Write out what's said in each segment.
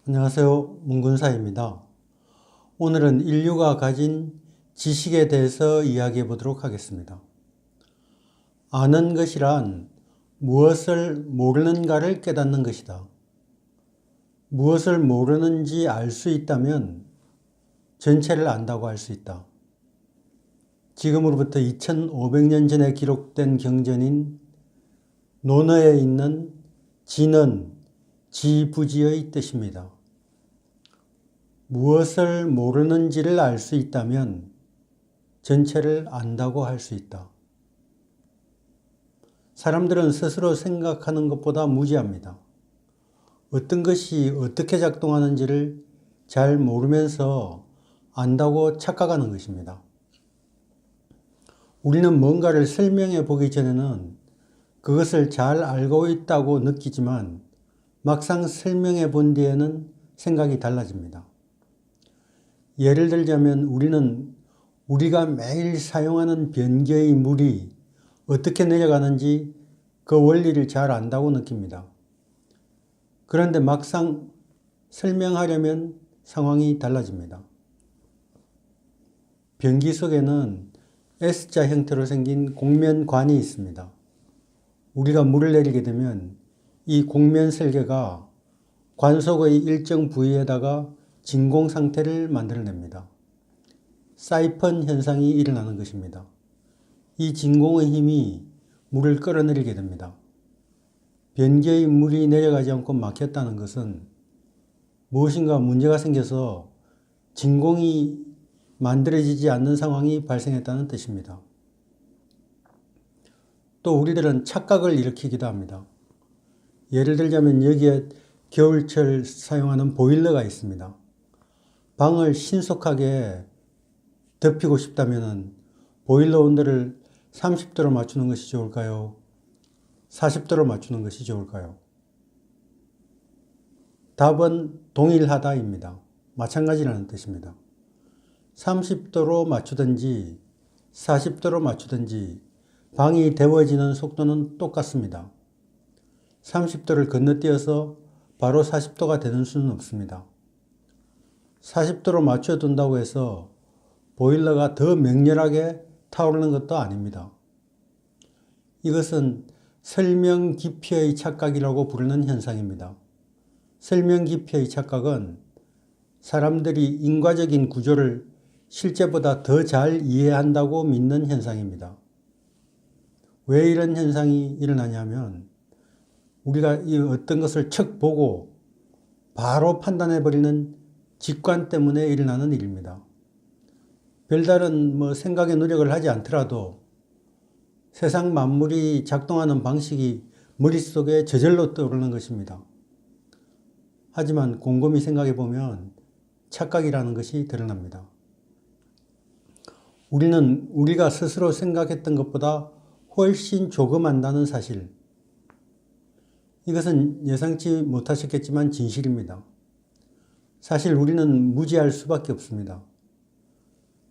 안녕하세요. 문근사입니다. 오늘은 인류가 가진 지식에 대해서 이야기해 보도록 하겠습니다. 아는 것이란 무엇을 모르는가를 깨닫는 것이다. 무엇을 모르는지 알 수 있다면 전체를 안다고 할 수 있다. 지금으로부터 2500년 전에 기록된 경전인 논어에 있는 지는 지부지의 뜻입니다. 무엇을 모르는지를 알 수 있다면 전체를 안다고 할 수 있다. 사람들은 스스로 생각하는 것보다 무지합니다. 어떤 것이 어떻게 작동하는지를 잘 모르면서 안다고 착각하는 것입니다. 우리는 뭔가를 설명해 보기 전에는 그것을 잘 알고 있다고 느끼지만 막상 설명해 본 뒤에는 생각이 달라집니다. 예를 들자면 우리가 매일 사용하는 변기의 물이 어떻게 내려가는지 그 원리를 잘 안다고 느낍니다. 그런데 막상 설명하려면 상황이 달라집니다. 변기 속에는 S자 형태로 생긴 곡면관이 있습니다. 우리가 물을 내리게 되면 이 곡면 설계가 관 속의 일정 부위에다가 진공 상태를 만들어냅니다. 사이펀 현상이 일어나는 것입니다. 이 진공의 힘이 물을 끌어내리게 됩니다. 변기의 물이 내려가지 않고 막혔다는 것은 무엇인가 문제가 생겨서 진공이 만들어지지 않는 상황이 발생했다는 뜻입니다. 또 우리들은 착각을 일으키기도 합니다. 예를 들자면 여기에 겨울철 사용하는 보일러가 있습니다. 방을 신속하게 덮이고 싶다면 보일러 온도를 30도로 맞추는 것이 좋을까요? 40도로 맞추는 것이 좋을까요? 답은 동일하다입니다. 마찬가지라는 뜻입니다. 30도로 맞추든지 40도로 맞추든지 방이 데워지는 속도는 똑같습니다. 30도를 건너뛰어서 바로 40도가 되는 수는 없습니다. 40도로 맞춰둔다고 해서 보일러가 더 맹렬하게 타오르는 것도 아닙니다. 이것은 설명 기피의 착각이라고 부르는 현상입니다. 설명 기피의 착각은 사람들이 인과적인 구조를 실제보다 더 잘 이해한다고 믿는 현상입니다. 왜 이런 현상이 일어나냐면 우리가 어떤 것을 척 보고 바로 판단해버리는 직관 때문에 일어나는 일입니다. 별다른 생각의 노력을 하지 않더라도 세상 만물이 작동하는 방식이 머릿속에 저절로 떠오르는 것입니다. 하지만 곰곰이 생각해 보면 착각이라는 것이 드러납니다. 우리는 우리가 스스로 생각했던 것보다 훨씬 조금 안다는 사실. 이것은 예상치 못하셨겠지만 진실입니다. 사실 우리는 무지할 수밖에 없습니다.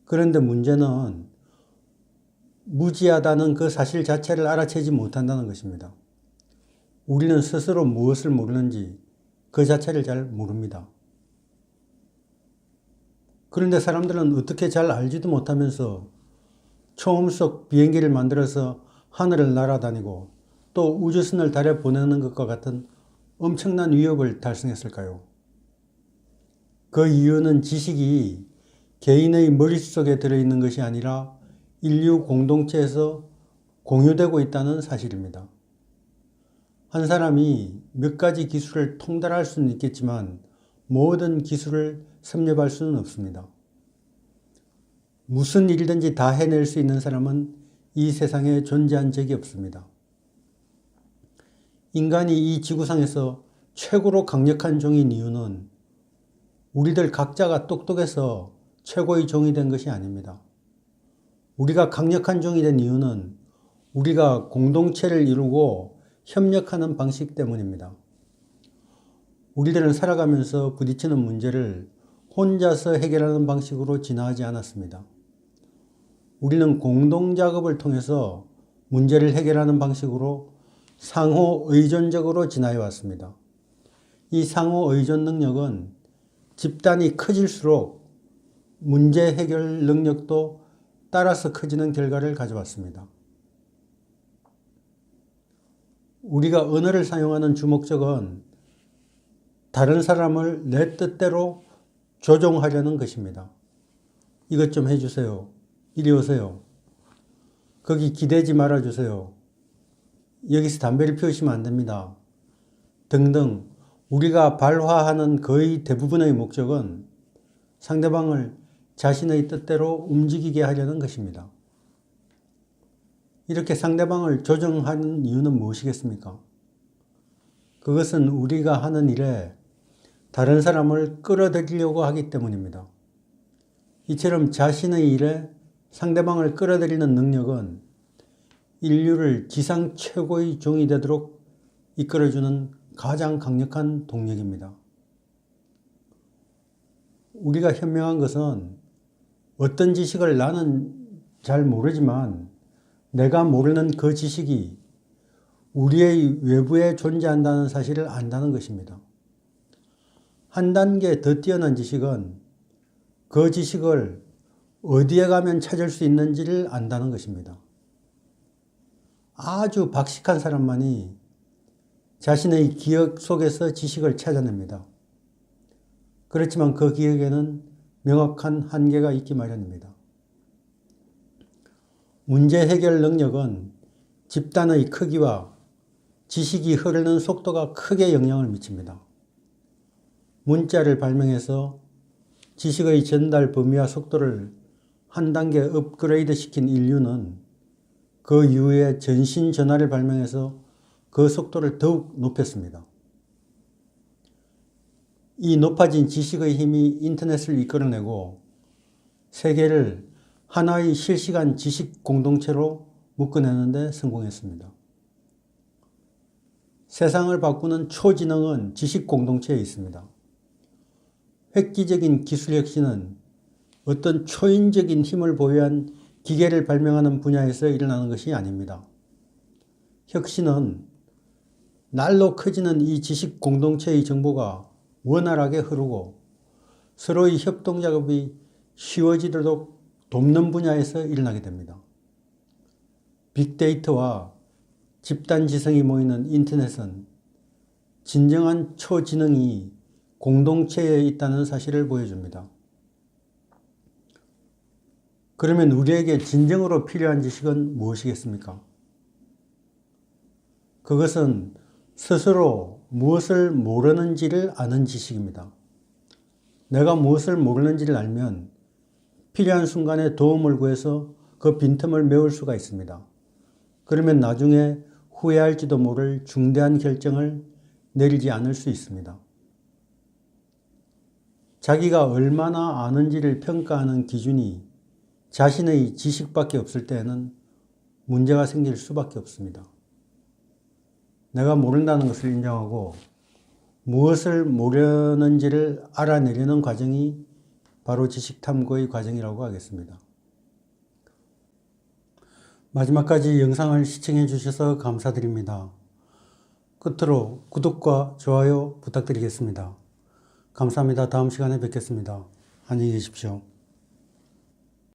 그런데 문제는 무지하다는 그 사실 자체를 알아채지 못한다는 것입니다. 우리는 스스로 무엇을 모르는지 그 자체를 잘 모릅니다. 그런데 사람들은 어떻게 잘 알지도 못하면서 초음 속 비행기를 만들어서 하늘을 날아다니고 또 우주선을 달에 보내는 것과 같은 엄청난 위협을 달성했을까요? 그 이유는 지식이 개인의 머릿속에 들어있는 것이 아니라 인류 공동체에서 공유되고 있다는 사실입니다. 한 사람이 몇 가지 기술을 통달할 수는 있겠지만 모든 기술을 섭렵할 수는 없습니다. 무슨 일이든지 다 해낼 수 있는 사람은 이 세상에 존재한 적이 없습니다. 인간이 이 지구상에서 최고로 강력한 종인 이유는 우리들 각자가 똑똑해서 최고의 종이 된 것이 아닙니다. 우리가 강력한 종이 된 이유는 우리가 공동체를 이루고 협력하는 방식 때문입니다. 우리들은 살아가면서 부딪히는 문제를 혼자서 해결하는 방식으로 진화하지 않았습니다. 우리는 공동작업을 통해서 문제를 해결하는 방식으로 상호 의존적으로 진화해 왔습니다. 이 상호 의존 능력은 집단이 커질수록 문제 해결 능력도 따라서 커지는 결과를 가져왔습니다. 우리가 언어를 사용하는 주목적은 다른 사람을 내 뜻대로 조종하려는 것입니다. 이것 좀 해주세요. 이리 오세요. 거기 기대지 말아주세요. 여기서 담배를 피우시면 안 됩니다. 등등 우리가 발화하는 거의 대부분의 목적은 상대방을 자신의 뜻대로 움직이게 하려는 것입니다. 이렇게 상대방을 조정하는 이유는 무엇이겠습니까? 그것은 우리가 하는 일에 다른 사람을 끌어들이려고 하기 때문입니다. 이처럼 자신의 일에 상대방을 끌어들이는 능력은 인류를 지상 최고의 종이 되도록 이끌어주는 가장 강력한 동력입니다. 우리가 현명한 것은 어떤 지식을 나는 잘 모르지만 내가 모르는 그 지식이 우리의 외부에 존재한다는 사실을 안다는 것입니다. 한 단계 더 뛰어난 지식은 그 지식을 어디에 가면 찾을 수 있는지를 안다는 것입니다. 아주 박식한 사람만이 자신의 기억 속에서 지식을 찾아냅니다. 그렇지만 그 기억에는 명확한 한계가 있기 마련입니다. 문제 해결 능력은 집단의 크기와 지식이 흐르는 속도가 크게 영향을 미칩니다. 문자를 발명해서 지식의 전달 범위와 속도를 한 단계 업그레이드 시킨 인류는 그 이후에 전신 전화를 발명해서 그 속도를 더욱 높였습니다. 이 높아진 지식의 힘이 인터넷을 이끌어내고 세계를 하나의 실시간 지식 공동체로 묶어내는 데 성공했습니다. 세상을 바꾸는 초지능은 지식 공동체에 있습니다. 획기적인 기술 혁신은 어떤 초인적인 힘을 보유한 기계를 발명하는 분야에서 일어나는 것이 아닙니다. 혁신은 날로 커지는 이 지식 공동체의 정보가 원활하게 흐르고 서로의 협동 작업이 쉬워지도록 돕는 분야에서 일어나게 됩니다. 빅데이터와 집단 지성이 모이는 인터넷은 진정한 초지능이 공동체에 있다는 사실을 보여줍니다. 그러면 우리에게 진정으로 필요한 지식은 무엇이겠습니까? 그것은 스스로 무엇을 모르는지를 아는 지식입니다. 내가 무엇을 모르는지를 알면 필요한 순간에 도움을 구해서 그 빈틈을 메울 수가 있습니다. 그러면 나중에 후회할지도 모를 중대한 결정을 내리지 않을 수 있습니다. 자기가 얼마나 아는지를 평가하는 기준이 자신의 지식밖에 없을 때에는 문제가 생길 수밖에 없습니다. 내가 모른다는 것을 인정하고 무엇을 모르는지를 알아내려는 과정이 바로 지식탐구의 과정이라고 하겠습니다. 마지막까지 영상을 시청해 주셔서 감사드립니다. 끝으로 구독과 좋아요 부탁드리겠습니다. 감사합니다. 다음 시간에 뵙겠습니다. 안녕히 계십시오.